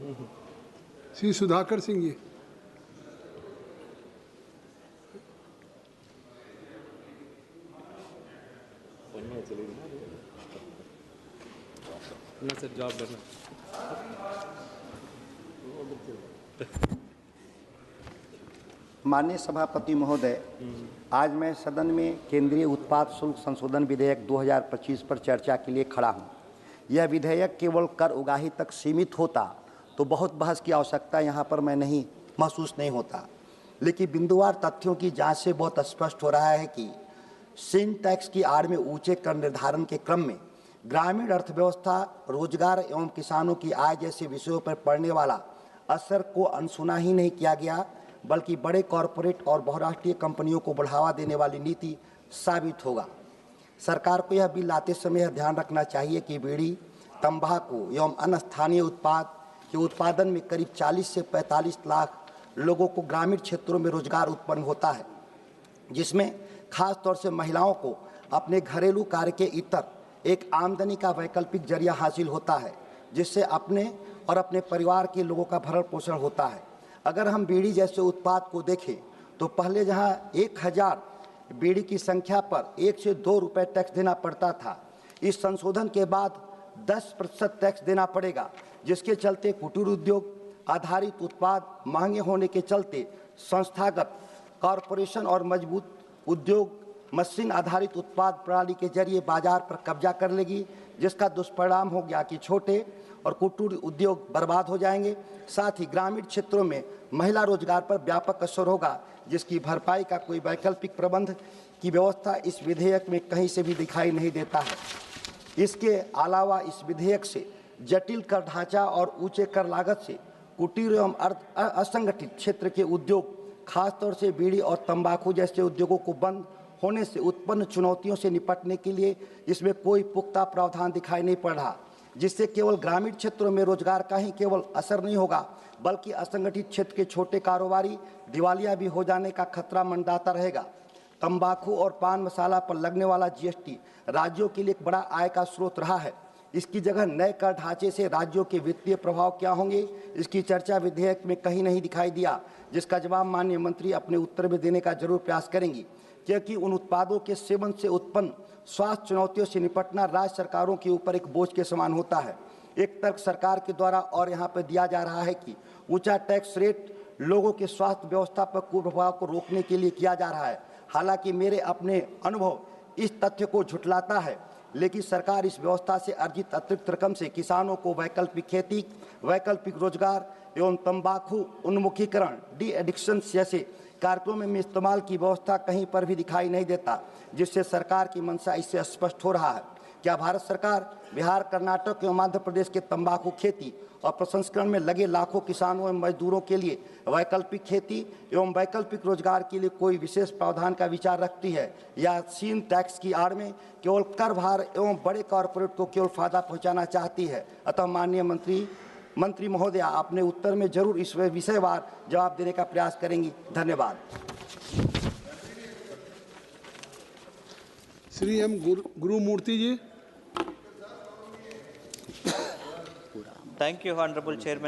श्री सुधाकर सिंह जी। ना सर जवाब देना। माननीय सभापति महोदय, आज मैं सदन में केंद्रीय उत्पाद शुल्क संशोधन विधेयक 2025 पर चर्चा के लिए खड़ा हूं। यह विधेयक केवल कर उगाही तक सीमित होता तो बहुत बहस की आवश्यकता यहां पर मैं महसूस नहीं होता, लेकिन बिंदुवार तथ्यों की जांच से बहुत स्पष्ट हो रहा है कि सिन टैक्स की आड़ में ऊंचे कर निर्धारण के क्रम में ग्रामीण अर्थव्यवस्था, रोजगार एवं किसानों की आय जैसे विषयों पर पड़ने वाला असर को अनसुना ही नहीं किया गया, बल्कि बड़े कॉरपोरेट और बहुराष्ट्रीय कंपनियों को बढ़ावा देने वाली नीति साबित होगा। सरकार को यह बिल लाते समय यह ध्यान रखना चाहिए कि बीड़ी, तंबाकू एवं अन्य स्थानीय उत्पाद के उत्पादन में करीब 40 से 45 लाख लोगों को ग्रामीण क्षेत्रों में रोजगार उत्पन्न होता है, जिसमें खास तौर से महिलाओं को अपने घरेलू कार्य के इतर एक आमदनी का वैकल्पिक जरिया हासिल होता है, जिससे अपने और अपने परिवार के लोगों का भरण पोषण होता है। अगर हम बीड़ी जैसे उत्पाद को देखें तो पहले जहां 1000 बीड़ी की संख्या पर 1 से 2 रुपए टैक्स देना पड़ता था, इस संशोधन के बाद 10% टैक्स देना पड़ेगा, जिसके चलते कुटीर उद्योग आधारित उत्पाद महंगे होने के चलते संस्थागत कॉरपोरेशन और मजबूत उद्योग मशीन आधारित उत्पाद प्रणाली के जरिए बाजार पर कब्जा कर लेगी, जिसका दुष्परिणाम हो गया कि छोटे और कुटीर उद्योग बर्बाद हो जाएंगे। साथ ही ग्रामीण क्षेत्रों में महिला रोजगार पर व्यापक असर होगा, जिसकी भरपाई का कोई वैकल्पिक प्रबंध की व्यवस्था इस विधेयक में कहीं से भी दिखाई नहीं देता है। इसके अलावा इस विधेयक से जटिल कर ढांचा और ऊंचे कर लागत से कुटीर एवं असंगठित क्षेत्र के उद्योग, खासतौर से बीड़ी और तंबाकू जैसे उद्योगों को बंद होने से उत्पन्न चुनौतियों से निपटने के लिए इसमें कोई पुख्ता प्रावधान दिखाई नहीं पड़ रहा, जिससे केवल ग्रामीण क्षेत्रों में रोजगार का ही केवल असर नहीं होगा, बल्कि असंगठित क्षेत्र के छोटे कारोबारी दिवालिया भी हो जाने का खतरा मंडराता रहेगा। तंबाकू और पान मसाला पर लगने वाला जीएसटी राज्यों के लिए एक बड़ा आय का स्रोत रहा है। इसकी जगह नए कर ढांचे से राज्यों के वित्तीय प्रभाव क्या होंगे, इसकी चर्चा विधेयक में कहीं नहीं दिखाई दिया, जिसका जवाब माननीय मंत्री अपने उत्तर में देने का जरूर प्रयास करेंगी, क्योंकि उन उत्पादों के सेवन से उत्पन्न स्वास्थ्य चुनौतियों से निपटना राज्य सरकारों के ऊपर एक बोझ के समान होता है। एक तर्क सरकार के द्वारा और यहाँ पर दिया जा रहा है कि ऊंचा टैक्स रेट लोगों के स्वास्थ्य व्यवस्था पर कुप्रभाव को रोकने के लिए किया जा रहा है। हालांकि मेरे अपने अनुभव इस तथ्य को झुठलाता है, लेकिन सरकार इस व्यवस्था से अर्जित अतिरिक्त रकम से किसानों को वैकल्पिक खेती, वैकल्पिक रोजगार एवं तंबाकू उन्मुखीकरण, डी एडिक्शन जैसे कार्यक्रमों में इस्तेमाल की व्यवस्था कहीं पर भी दिखाई नहीं देता, जिससे सरकार की मंशा इससे स्पष्ट हो रहा है। क्या भारत सरकार बिहार, कर्नाटक एवं मध्य प्रदेश के तंबाकू खेती और प्रसंस्करण में लगे लाखों किसानों एवं मजदूरों के लिए वैकल्पिक खेती एवं वैकल्पिक रोजगार के लिए कोई विशेष प्रावधान का विचार रखती है, या सीन टैक्स की आड़ में केवल कर भार एवं बड़े कॉरपोरेट को केवल फायदा पहुंचाना चाहती है? अतः माननीय मंत्री महोदया अपने उत्तर में जरूर इस विषयवार जवाब देने का प्रयास करेंगी। धन्यवाद। Shri M Gurumurthy ji. Thank you, Honorable Chairman.